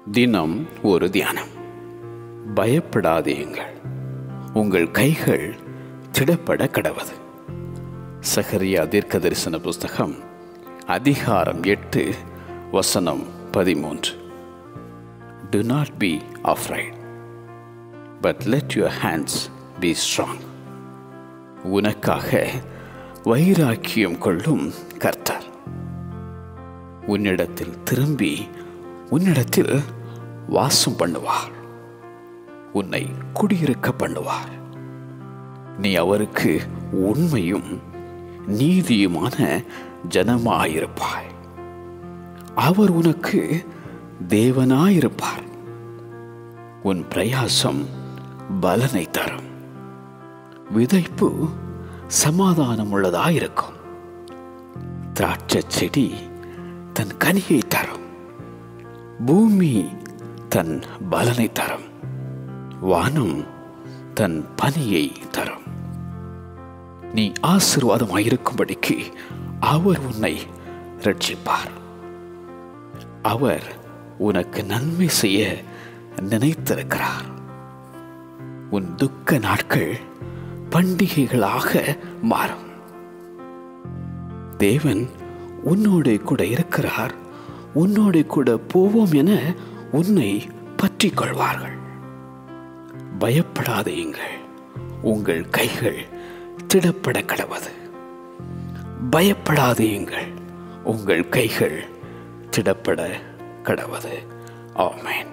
தினம் ஒரு தியானம். பயப்படாதீங்கள், உங்கள் கைகள் திடப்பட கடவது. சகரியா தீர்க்கதரிசன புஸ்தகம் அதிகாரம் 8 வசனம் 13. Do not be afraid, but let your hands be strong. உனக்காக வைராக்கியம் கொள்ளும் கர்த்தர் உன்னிடத்தில் திரும்பி உன்னிடத்தில் வாசம் பண்ணுவார், உன்னை குடியிருக்க பண்ணுவார். நீ அவருக்கு உண்மையும் நீதியுமான ஜனமாயிருப்பாய். அவர் உனக்கு தேவனாயிருப்பார். உன் பிரயாசம் பலனை தரும். விதைப்பு சமாதானம் உள்ளதாயிருக்கும். திராட்சை செடி தன் கனியை தரும். பூமி தன் பலனை தரும். வானம் தன் பனியை தரும். நீ ஆசீர்வாதமாயிருக்கும்படிக்கு அவர் உன்னை ரட்சிப்பார். அவர் உனக்கு நன்மை செய்ய நினைத்திருக்கிறார். உன் துக்க நாட்கள் பண்டிகைகளாக மாறும். தேவன் உன்னோடு கூட இருக்கிறார். உன்னோடு கூட போவோம் என உன்னை பற்றி கொள்வார்கள். பயப்படாதீங்கள், உங்கள் கைகள் திடப்பட கடவது. பயப்படாதீங்கள், உங்கள் கைகள் திடப்பட கடவது. ஆமென்.